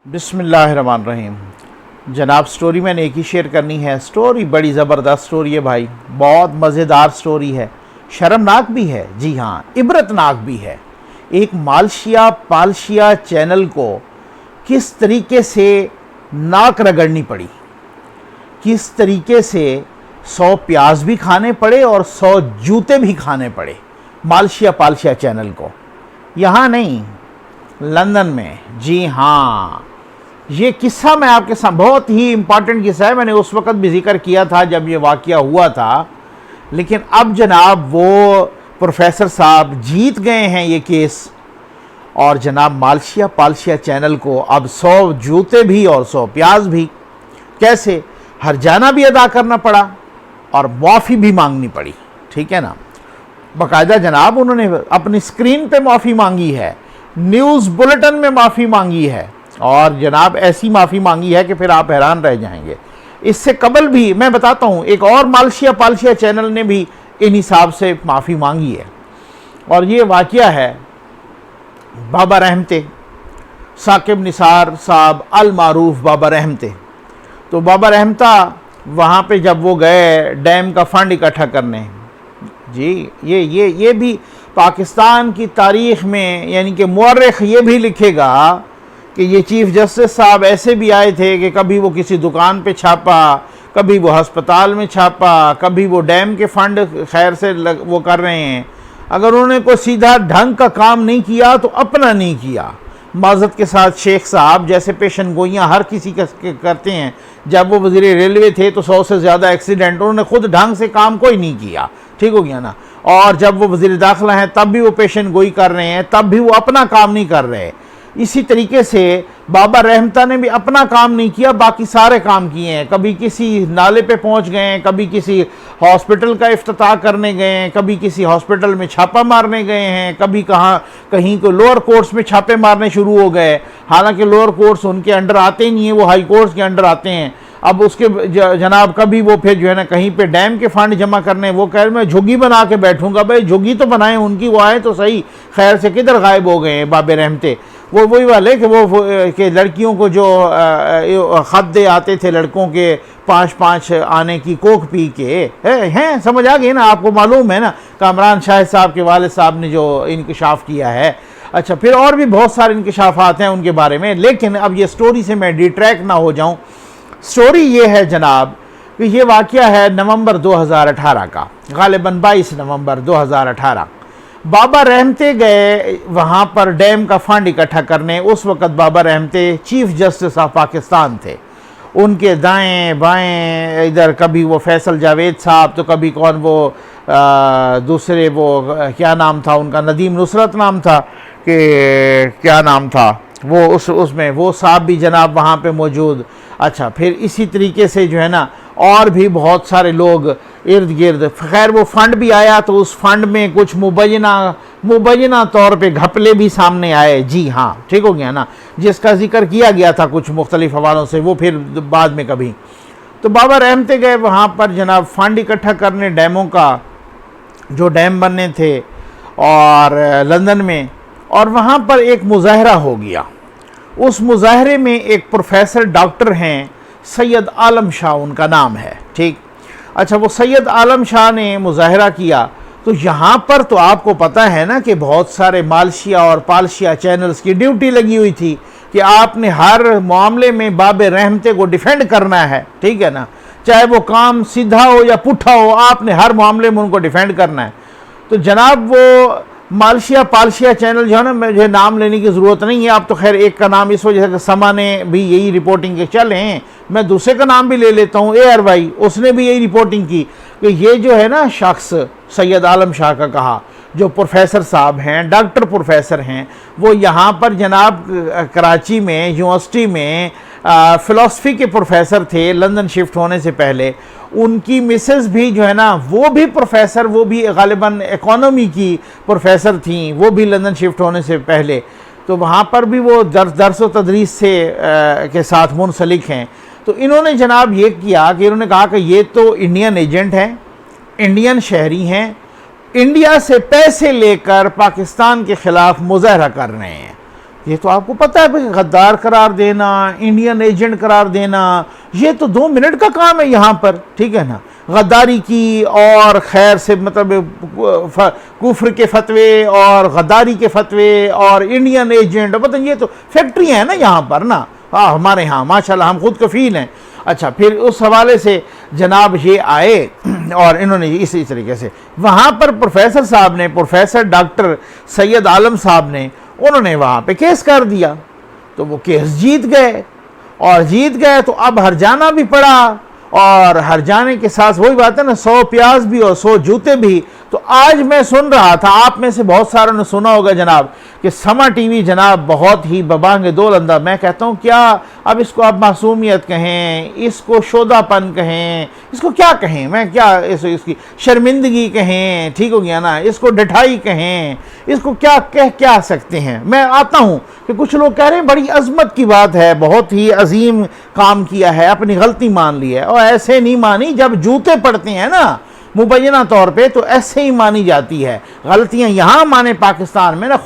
बिस्मिल्लाहिर्रहमानिर्रहीम। जनाब, स्टोरी मैंने एक ही शेयर करनी है। स्टोरी बड़ी ज़बरदस्त स्टोरी है भाई, बहुत मज़ेदार स्टोरी है, शर्मनाक भी है, जी हाँ इबरतनाक भी है। एक मालशिया पालशिया चैनल को किस तरीके से नाक रगड़नी पड़ी, किस तरीके से 100 प्याज भी खाने पड़े और 100 जूते भी खाने पड़े मालशिया पालशिया चैनल को। यहाँ नहीं, लंदन में। जी हाँ, ये किस्सा मैं आपके साथ, बहुत ही इम्पॉर्टेंट किस्सा है। मैंने उस वक्त भी जिक्र किया था जब ये वाक़या हुआ था, लेकिन अब जनाब वो प्रोफेसर साहब जीत गए हैं ये केस, और जनाब मालशिया पालशिया चैनल को अब 100 जूते भी और 100 प्याज भी, कैसे हर्जाना भी अदा करना पड़ा और माफ़ी भी मांगनी पड़ी। ठीक है ना, बाकायदा जनाब उन्होंने अपनी स्क्रीन पे माफ़ी मांगी है, न्यूज़ बुलेटिन में माफ़ी मांगी है, और जनाब ऐसी माफ़ी मांगी है कि फिर आप हैरान रह जाएंगे। इससे कबल भी मैं बताता हूँ, एक और मालशिया पालशिया चैनल ने भी इन हिसाब से माफ़ी मांगी है, और ये वाक़या है बाबा रहमते, साकिब निसार साहब अल मारूफ बाबा रहमते। तो बाबा रहमता वहाँ पे जब वो गए डैम का फंड इकट्ठा करने, जी ये भी पाकिस्तान की तारीख़ में, यानी कि मुअर्रिख़ ये भी लिखेगा कि ये चीफ़ जस्टिस साहब ऐसे भी आए थे कि कभी वो किसी दुकान पे छापा, कभी वो हस्पताल में छापा, कभी वो डैम के फंड खैर से वो कर रहे हैं। अगर उन्होंने कोई सीधा ढंग का काम नहीं किया तो अपना नहीं किया। माज़रत के साथ शेख साहब जैसे पेशन गोइयाँ हर किसी करते हैं। जब वो वज़ीर रेलवे थे तो 100 से ज़्यादा एक्सीडेंट, उन्होंने खुद ढंग से काम कोई नहीं किया। ठीक हो गया ना। और जब वो वज़ीर दाखिला हैं तब भी वो पेशन गोई कर रहे हैं, तब भी वो अपना काम नहीं कर रहे। इसी तरीके से बाबा रहमता ने भी अपना काम नहीं किया, बाकी सारे काम किए हैं। कभी किसी नाले पे पहुंच गए हैं, कभी किसी हॉस्पिटल का इफ्तिताह करने गए हैं, कभी किसी हॉस्पिटल में छापा मारने गए हैं, कभी कहीं को लोअर कोर्ट्स में छापे मारने शुरू हो गए। हालांकि लोअर कोर्ट्स उनके अंडर आते ही नहीं है, वो हाई कोर्ट्स के अंडर आते हैं। अब उसके जनाब कभी वो फिर जो है ना कहीं पे डैम के फंड जमा करने, वो कह रहे मैं झुग्गी बना के बैठूंगा। भाई झुग्गी तो बनाएं उनकी, वो आए तो सही, खैर से किधर गायब हो गए हैं बाबे रहमते। वो वही वाले कि वो कि लड़कियों को जो ख़त दे आते थे लड़कों के 5-5 आने की कोक पी के हैं, समझ आ गई ना। आपको मालूम है ना कामरान शाहिद साहब के वालिद साहब ने जो इंकशाफ किया है। अच्छा, फिर और भी बहुत सारे इंकशाफात हैं उनके बारे में, लेकिन अब ये स्टोरी से मैं डिट्रैक्ट ना हो जाऊँ। स्टोरी ये है जनाब कि ये वाक़या है नवंबर 2018 का, गालिबन 22 नवंबर 2018। बाबा रहमते गए वहाँ पर डैम का फंड इकट्ठा करने। उस वक़्त बाबा रहमते चीफ़ जस्टिस ऑफ पाकिस्तान थे। उनके दाएं बाएं इधर कभी वो फैसल जावेद साहब, तो कभी कौन वो दूसरे वो क्या नाम था उनका, नदीम नुसरत नाम था कि क्या नाम था वो, उसमें वो साहब भी जनाब वहाँ पे मौजूद। अच्छा, फिर इसी तरीके से जो है ना और भी बहुत सारे लोग इर्द गिर्द। खैर वो फंड भी आया तो उस फंड में कुछ मुबैना तौर पे घपले भी सामने आए। जी हाँ, ठीक हो गया ना, जिसका जिक्र किया गया था कुछ मुख्तलिफ हवालों से, वो फिर बाद में कभी। तो बाबा रहमते गए वहाँ पर जनाब फंड इकट्ठा करने डैमों का, जो डैम बनने थे और लंदन में, और वहाँ पर एक मुजाहरा हो गया। उस मुजाहरे में एक प्रोफेसर डॉक्टर हैं, सैयद आलम शाह उनका नाम है। ठीक, अच्छा, वो सैयद आलम शाह ने मुजाहरा किया। तो यहाँ पर तो आपको पता है ना कि बहुत सारे मालशिया और पालशिया चैनल्स की ड्यूटी लगी हुई थी कि आपने हर मामले में बाबे रहमते को डिफेंड करना है। ठीक है ना, चाहे वो काम सीधा हो या पुट्ठा हो, आपने हर मामले में उनको डिफेंड करना है। तो जनाब वो मालशिया पालशिया चैनल जो है ना, मुझे नाम लेने की ज़रूरत नहीं है, अब तो खैर एक का नाम इस वजह से समा ने भी यही रिपोर्टिंग के चले हैं, मैं दूसरे का नाम भी ले लेता हूँ, AR भाई, उसने भी यही रिपोर्टिंग की कि ये जो है ना शख्स सैयद आलम शाह का कहा, जो प्रोफेसर साहब हैं, डॉक्टर प्रोफेसर हैं, वो यहाँ पर जनाब कराची में यूनिवर्सिटी में फ़िलासफ़ी के प्रोफेसर थे लंदन शिफ्ट होने से पहले। उनकी मिसेस भी जो है ना वो भी प्रोफेसर, वो भी गालिबन इकोनॉमी की प्रोफेसर थी, वो भी लंदन शिफ्ट होने से पहले। तो वहाँ पर भी वो दर्स व तदरीस से के साथ मुंसलिक हैं। तो इन्होंने जनाब ये किया कि इन्होंने कहा कि ये तो इंडियन एजेंट हैं, इंडियन शहरी हैं, इंडिया से पैसे लेकर पाकिस्तान के ख़िलाफ़ मुज़ाहरा कर रहे हैं। ये तो आपको पता है भाई, गद्दार करार देना, इंडियन एजेंट करार देना, ये तो 2 मिनट का काम है यहाँ पर, ठीक है ना। गद्दारी की और खैर से मतलब कुफ्र के फतवे और गद्दारी के फतवे और इंडियन एजेंट, मतलब ये तो फैक्ट्री है ना यहाँ पर ना। हाँ, हमारे यहाँ माशाल्लाह हम खुद कफील हैं। अच्छा, फिर उस हवाले से जनाब ये आए और इन्होंने इसी तरीके से वहाँ पर प्रोफेसर साहब ने, प्रोफेसर डॉक्टर सैयद आलम साहब ने, उन्होंने वहाँ पे केस कर दिया। तो वो केस जीत गए, और जीत गए तो अब हर्जाना भी पड़ा, और हर्जाने के साथ वही बात है ना, 100 प्याज भी और 100 जूते भी। तो आज मैं सुन रहा था, आप में से बहुत सारों ने सुना होगा जनाब, कि समा टीवी जनाब बहुत ही बबांग दौलंदा, मैं कहता हूँ क्या अब इसको आप मासूमियत कहें, इसको शोदापन कहें, इसको क्या कहें, मैं क्या इसकी शर्मिंदगी कहें, ठीक हो गया ना, इसको डठाई कहें, इसको क्या कह क्या सकते हैं। मैं आता हूँ कि कुछ लोग कह रहे हैं बड़ी अजमत की बात है, बहुत ही अजीम काम किया है, अपनी गलती मान ली है, और ऐसे नहीं मानी। जब जूते पड़ते हैं ना मुबैना तौर पे, तो ऐसे ही मानी जाती है। गलतियां यहाँ माने पाकिस्तान में ना,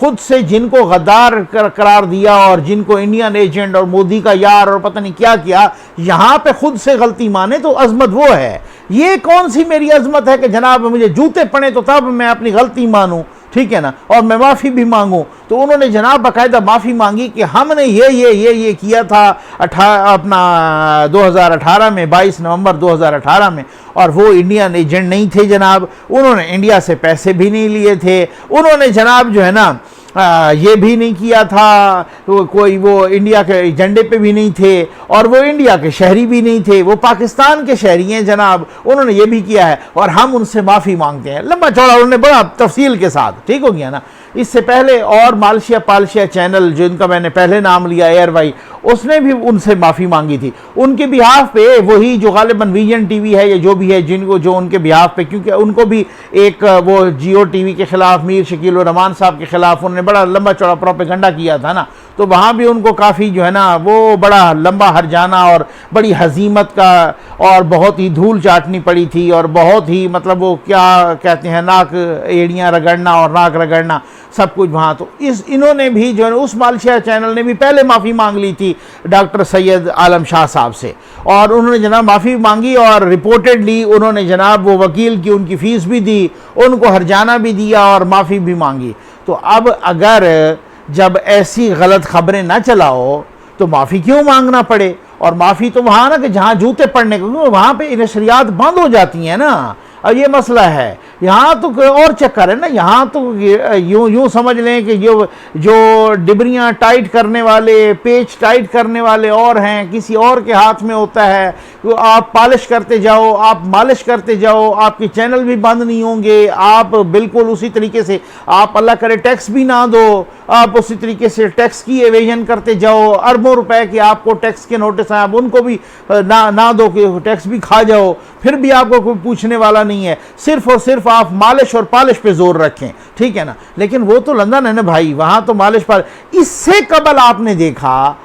खुद से जिनको गद्दार करार दिया और जिनको इंडियन एजेंट और मोदी का यार और पता नहीं क्या किया, यहाँ पे खुद से गलती माने तो अजमत वो है। ये कौन सी मेरी अजमत है कि जनाब मुझे जूते पड़े तो तब मैं अपनी गलती मानूं, ठीक है ना, और मैं माफ़ी भी मांगूं। तो उन्होंने जनाब बाकायदा माफ़ी मांगी कि हमने ये किया था अपना 2018 में, 22 नवंबर 2018 में, और वो इंडियन एजेंट नहीं थे जनाब, उन्होंने इंडिया से पैसे भी नहीं लिए थे, उन्होंने जनाब जो है ना ये भी नहीं किया था, कोई वो इंडिया के एजेंडे पे भी नहीं थे, और वो इंडिया के शहरी भी नहीं थे, वो पाकिस्तान के शहरी हैं जनाब, उन्होंने ये भी किया है और हम उनसे माफ़ी मांगते हैं। लंबा चौड़ा उन्होंने बड़ा तफसील के साथ, ठीक हो गया ना। इससे पहले और मालशिया पालशिया चैनल जिनका मैंने पहले नाम लिया, एयर वाई, उसने भी उनसे माफ़ी मांगी थी उनके बिहाफ पे, वही जो गालिबन विजन टीवी है या जो भी है, जिनको जो उनके बिहाफ पे, क्योंकि उनको भी एक वो जियो टीवी के ख़िलाफ़ मीर शकील उर रहमान साहब के ख़िलाफ़ उन्होंने बड़ा लंबा चौड़ा प्रोपेगेंडा किया था ना, तो वहाँ भी उनको काफ़ी जो है ना वो बड़ा लंबा हर्जाना और बड़ी हजीमत का और बहुत ही धूल चाटनी पड़ी थी, और बहुत ही मतलब वो क्या कहते हैं, नाक एड़ियाँ रगड़ना और नाक रगड़ना सब कुछ वहाँ। तो इन्होंने भी जो है उस मालशिया चैनल ने भी पहले माफ़ी मांग ली थी डॉक्टर सैयद आलम शाह साहब से, और उन्होंने जनाब माफ़ी मांगी, और रिपोर्टेडली उन्होंने जनाब वो वकील की उनकी फ़ीस भी दी, उनको हर्जाना भी दिया और माफ़ी भी मांगी। तो अब अगर जब ऐसी गलत खबरें ना चलाओ तो माफ़ी क्यों मांगना पड़े? और माफ़ी तो वहाँ ना कि जहाँ जूते पड़ने को, वहाँ पे नशरियात बंद हो जाती हैं ना, अब ये मसला है। यहाँ तो और चक्कर है ना, यहाँ तो यूँ समझ लें कि जो डिबरियाँ टाइट करने वाले, पेच टाइट करने वाले और हैं, किसी और के हाथ में होता है। तो आप पॉलिश करते जाओ, आप मालिश करते जाओ, आपके चैनल भी बंद नहीं होंगे, आप बिल्कुल उसी तरीके से, आप अल्लाह करे टैक्स भी ना दो, आप उसी तरीके से टैक्स की एवेजन करते जाओ, अरबों रुपए के आपको टैक्स के नोटिस हैं, आप उनको भी ना दो कि टैक्स भी खा जाओ, फिर भी आपको कोई पूछने वाला नहीं है। सिर्फ और सिर्फ आप मालिश और पॉलिश पे जोर रखें, ठीक है ना। लेकिन वो तो लंदन है ना भाई, वहाँ तो मालिश पॉलिश। इससे कबल आपने देखा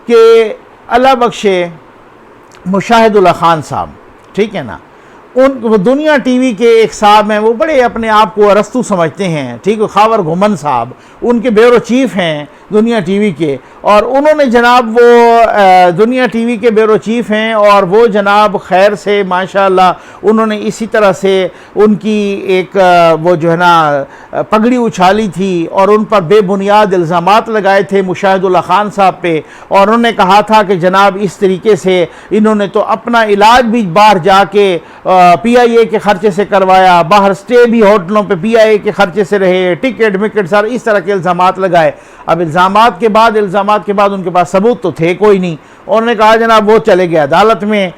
कि अल्लाह बख्शे मुशाहिदुल्लाह खान साहब, ठीक है ना, वो दुनिया टीवी के एक साहब हैं, वो बड़े अपने आप को अरस्तू समझते हैं, ठीक है, खावर घुमन साहब उनके ब्यूरो चीफ हैं दुनिया टीवी के, और उन्होंने जनाब वो दुनिया टीवी के ब्यूरो चीफ हैं, और वो जनाब खैर से माशाल्लाह उन्होंने इसी तरह से उनकी एक वो जो है ना पगड़ी उछाली थी, और उन पर बेबुनियाद इल्ज़ामात लगाए थे मुशाहिदुल्लाह खान साहब पे, और उन्होंने कहा था कि जनाब इस तरीके से इन्होंने तो अपना इलाज भी बाहर जाके PIA के खर्चे से करवाया, बाहर स्टे भी होटलों पे PIA के खर्चे से रहे, टिकट मिकट सारे इस तरह के इल्ज़ामात लगाए। अब इल्ज़ामात के बाद उनके पास सबूत तो थे कोई नहीं। उन्होंने कहा जनाब वो चले गए अदालत में,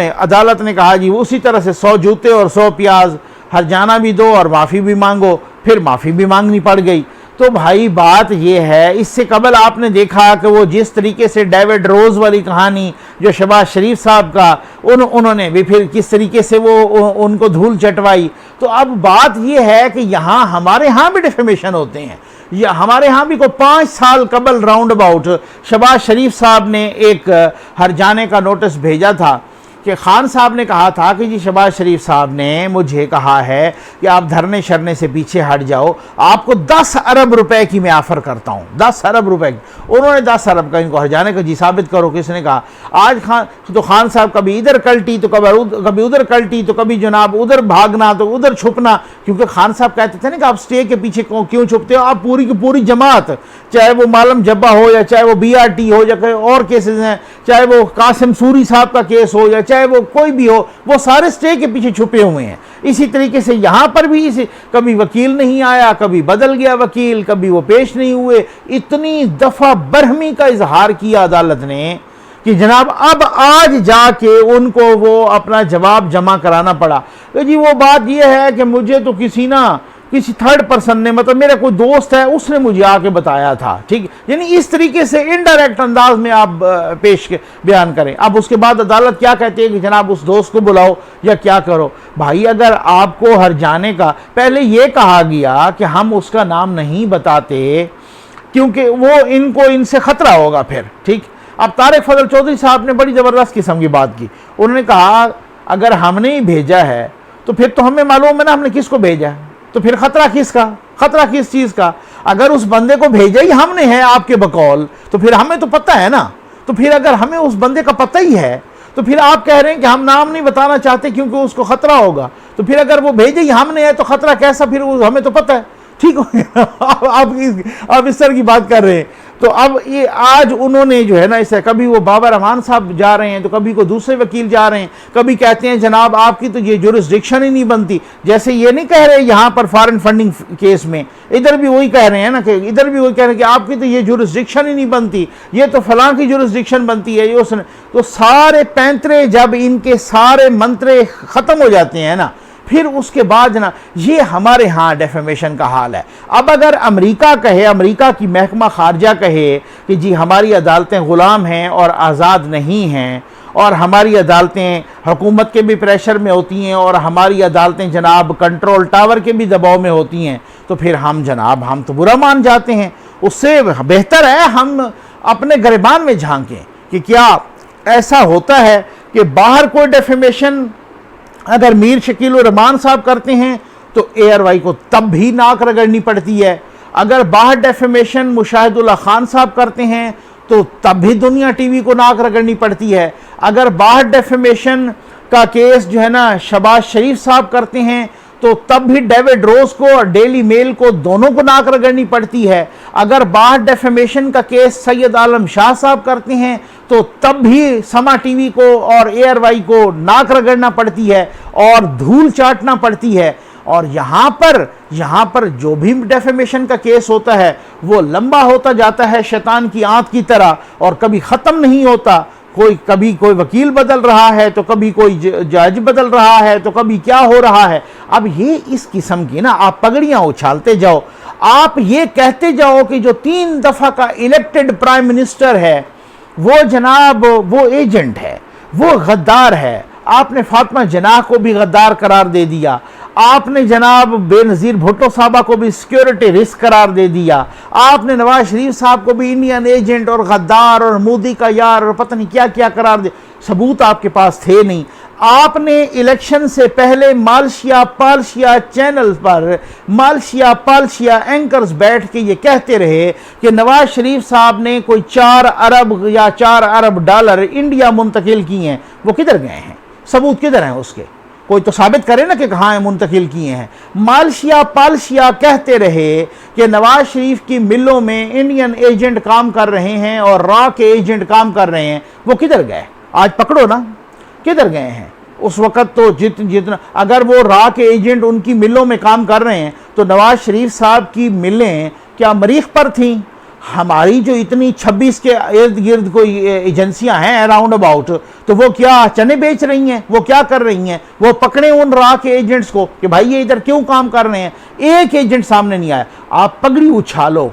अदालत ने कहा जी उसी तरह से 100 जूते और 100 प्याज हर्जाना भी दो और माफ़ी भी मांगो, फिर माफ़ी भी मांगनी पड़ गई। तो भाई बात ये है, इससे कबल आपने देखा कि वो जिस तरीके से डेविड रोज़ वाली कहानी जो शहबाज शरीफ साहब का, उन्होंने भी फिर किस तरीके से वो उनको धूल चटवाई। तो अब बात ये है कि यहाँ हमारे यहाँ भी डिफेमेशन होते हैं, या हमारे यहाँ भी को 5 साल कबल राउंड अबाउट शहबाज शरीफ साहब ने एक हर्जाने का नोटिस भेजा था, कि खान साहब ने कहा था कि जी शहबाज शरीफ साहब ने मुझे कहा है कि आप धरने शरने से पीछे हट जाओ, आपको 10 अरब रुपए की मैं ऑफर करता हूं, 10 अरब रुपए की। उन्होंने 10 अरब का इनको हटाने का जी साबित करो, किसने कहा? आज खान साहब कभी इधर कल्टी तो कभी उधर कल्टी, तो कभी जनाब उधर भागना तो उधर छुपना, क्योंकि खान साहब कहते थे ना कि आप स्टे के पीछे क्यों छुपते हो, आप पूरी की पूरी जमात, चाहे वो मालम जब्बा हो या चाहे वो BRT हो या कोई और केसेस हैं, चाहे वो कासिम सूरी साहब का केस हो या चाहे वो कोई भी हो, वो सारे स्टे के पीछे छुपे हुए हैं। इसी तरीके से यहां पर भी कभी वकील नहीं आया, कभी बदल गया वकील, कभी वो पेश नहीं हुए। इतनी दफा बरहमी का इजहार किया अदालत ने कि जनाब अब आज जाके उनको वो अपना जवाब जमा कराना पड़ा। तो जी वो बात ये है कि मुझे तो किसी थर्ड पर्सन ने, मतलब मेरा कोई दोस्त है, उसने मुझे आके बताया था, ठीक। यानी इस तरीके से इनडायरेक्ट अंदाज में आप बयान करें। अब उसके बाद अदालत क्या कहती है कि जनाब उस दोस्त को बुलाओ या क्या करो। भाई अगर आपको हर जाने का, पहले ये कहा गया कि हम उसका नाम नहीं बताते क्योंकि वो इनसे खतरा होगा फिर, ठीक। अब तारिक फजल चौधरी साहब ने बड़ी ज़बरदस्त किस्म की बात की। उन्होंने कहा अगर हमने ही भेजा है तो फिर तो हमें मालूम है ना हमने किसको भेजा है, तो फिर खतरा किसका, खतरा किस चीज़ का? अगर उस बंदे को भेजा ही हमने है आपके बकौल, तो फिर हमें तो पता है ना। तो फिर अगर हमें उस बंदे का पता ही है तो फिर आप कह रहे हैं कि हम नाम नहीं बताना चाहते क्योंकि उसको खतरा होगा। तो फिर अगर वो भेजे ही हमने है तो खतरा कैसा, फिर हमें तो पता है, ठीक हो गया। आप इस तरह की बात कर रहे हैं। तो अब ये आज उन्होंने जो है ना, इसे कभी वो बाबर रहमान साहब जा रहे हैं तो कभी को दूसरे वकील जा रहे हैं, कभी कहते हैं जनाब आपकी तो ये जुरिस्डिक्शन ही नहीं बनती। जैसे ये नहीं कह रहे यहाँ पर फॉरेन फंडिंग केस में, इधर भी वही कह रहे हैं ना, कि इधर भी वही कह रहे हैं कि आपकी तो ये जुरिस्डिक्शन ही नहीं बनती, ये तो फलां की जुरिस्डिक्शन बनती है, ये उसने। तो सारे पैंतरे जब इनके सारे मंत्रे खत्म हो जाते हैं ना, फिर उसके बाद ना ये हमारे यहाँ डेफेमेशन का हाल है। अब अगर अमेरिका कहे, अमेरिका की महकमा खारजा कहे कि जी हमारी अदालतें ग़ुलाम हैं और आज़ाद नहीं हैं, और हमारी अदालतें हुकूमत के भी प्रेशर में होती हैं और हमारी अदालतें जनाब कंट्रोल टावर के भी दबाव में होती हैं, तो फिर हम तो बुरा मान जाते हैं। उससे बेहतर है हम अपने गिरबान में झांकें कि क्या ऐसा होता है कि बाहर कोई डेफेमेशन अगर मीर शकील उर रहमान साहब करते हैं तो ARY को तब भी नाक रगड़नी पड़ती है, अगर बाहर डेफेमेशन मुशाहिदुल्लाह खान साहब करते हैं तो तब भी दुनिया TV को नाक रगड़नी पड़ती है, अगर बाहर डेफेमेशन का केस जो है ना शहबाज शरीफ साहब करते हैं तो तब भी डेविड रोज को और डेली मेल को दोनों को नाक रगड़नी पड़ती है, अगर बाहर डेफेमेशन का केस सैयद आलम शाह साहब करते हैं तो तब भी समा TV को और ARY को नाक रगड़ना पड़ती है और धूल चाटना पड़ती है। और यहाँ पर जो भी डेफेमेशन का केस होता है वो लंबा होता जाता है शैतान की आंत की तरह और कभी ख़त्म नहीं होता। कभी कोई वकील बदल रहा है तो कभी कोई जज बदल रहा है तो कभी क्या हो रहा है। अब ये इस किस्म की ना आप पगड़ियाँ उछालते जाओ, आप ये कहते जाओ कि जो 3 दफ़ा का इलेक्टेड प्राइम मिनिस्टर है वो जनाब वो एजेंट है, वो गद्दार है। आपने फातिमा जनाह को भी गद्दार करार दे दिया, आपने जनाब बेनज़ीर भुट्टो साहबा को भी सिक्योरिटी रिस्क करार दे दिया, आपने नवाज शरीफ साहब को भी इंडियन एजेंट और गद्दार और मोदी का यार और पता नहीं क्या क्या करार दे। सबूत आपके पास थे नहीं। आपने इलेक्शन से पहले मालशिया पालशिया चैनल पर मालशिया पालशिया एंकर्स बैठ के ये कहते रहे कि नवाज शरीफ साहब ने कोई 4 अरब या 4 अरब डॉलर इंडिया मुंतकिल किए हैं। वो किधर गए हैं? सबूत किधर हैं उसके? कोई तो साबित करे ना कि कहाँ मुंतकिल किए हैं। मालशिया पालशिया कहते रहे कि नवाज शरीफ की मिलों में इंडियन एजेंट काम कर रहे हैं और रॉ के एजेंट काम कर रहे हैं। वो किधर गए? आज पकड़ो ना, किधर गए हैं? उस वक़्त तो जितना अगर वो रॉ के एजेंट उनकी मिलों में काम कर रहे हैं तो नवाज शरीफ साहब की मिलें क्या मरीख पर थीं? हमारी जो इतनी 26 के इर्द गिर्द कोई एजेंसियां हैं अराउंड अबाउट, तो वो क्या चने बेच रही हैं? वो क्या कर रही हैं? वो पकड़े उन रॉ के एजेंट्स को कि भाई ये इधर क्यों काम कर रहे हैं। एक एजेंट सामने नहीं आया। आप पगड़ी उछालो,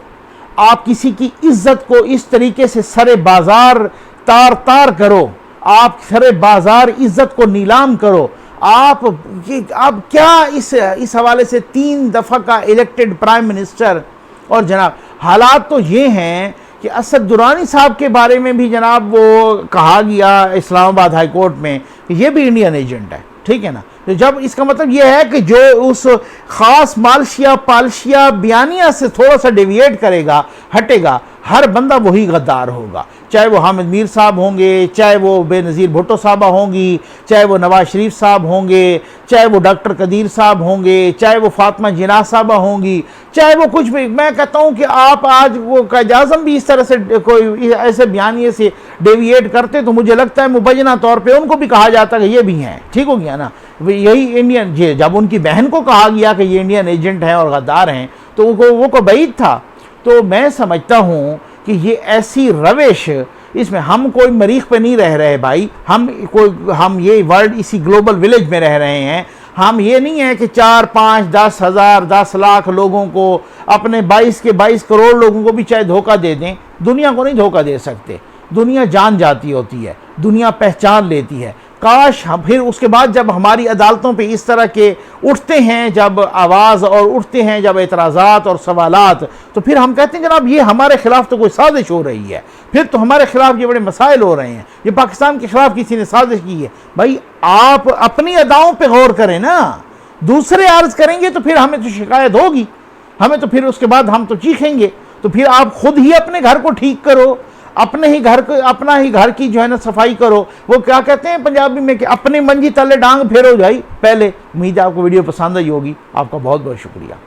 आप किसी की इज्जत को इस तरीके से सरे बाजार तार तार करो, आप सरे बाजार इज्जत को नीलाम करो। आप क्या इस हवाले से 3 दफ़ा का इलेक्टेड प्राइम मिनिस्टर। और जनाब हालात तो ये हैं कि असद दुरानी साहब के बारे में भी जनाब वो कहा गया इस्लामाबाद हाई कोर्ट में कि ये भी इंडियन एजेंट है, ठीक है ना। तो जब इसका मतलब ये है कि जो उस खास मालशिया पालशिया बयानिया से थोड़ा सा डेविएट करेगा, हटेगा, हर बंदा वही गद्दार होगा, चाहे वो हामिद मीर साहब होंगे, चाहे वो बेनज़ीर भुट्टो साहबा होंगी, चाहे वो नवाज शरीफ साहब होंगे, चाहे वो डॉक्टर कदीर साहब होंगे, चाहे वो फातिमा जिन्ना साहबा होंगी, चाहे वो कुछ भी। मैं कहता हूँ कि आप आज वो कायद आज़म भी इस तरह से कोई ऐसे बयानिए से डेविएट करते तो मुझे लगता है मुबैना तौर पर उनको भी कहा जाता कि ये भी हैं, ठीक हो गया ना। यही इंडियन, जब उनकी बहन को कहा गया कि ये इंडियन एजेंट हैं और गद्दार हैं तो वो को बैद था। तो मैं समझता हूँ कि ये ऐसी रविश, इसमें हम कोई मरीख पे नहीं रह रहे भाई, हम ये वर्ल्ड इसी ग्लोबल विलेज में रह रहे हैं। हम ये नहीं है कि 4, 5, 10 हज़ार 10 लाख लोगों को, अपने 22 करोड़ लोगों को भी चाहे धोखा दे दें, दुनिया को नहीं धोखा दे सकते। दुनिया जान जाती होती है, दुनिया पहचान लेती है। काश हम फिर उसके बाद जब हमारी अदालतों पे इस तरह के उठते हैं जब आवाज़ और उठते हैं जब एतराज़ात और सवालात, तो फिर हम कहते हैं जनाब ये हमारे खिलाफ तो कोई साजिश हो रही है, फिर तो हमारे खिलाफ ये बड़े मसाइल हो रहे हैं, ये पाकिस्तान के खिलाफ किसी ने साजिश की है। भाई आप अपनी अदाओं पे गौर करें ना, दूसरे अर्ज करेंगे तो फिर हमें तो शिकायत होगी, हमें तो फिर उसके बाद हम तो चीखेंगे। तो फिर आप खुद ही अपने घर को ठीक करो, अपने ही घर को, अपना ही घर की जो है ना सफाई करो। वो क्या कहते हैं पंजाबी में कि अपनी मंजी तले डांग फेरो जाई पहले। उम्मीद है आपको वीडियो पसंद आई होगी। आपका बहुत बहुत शुक्रिया।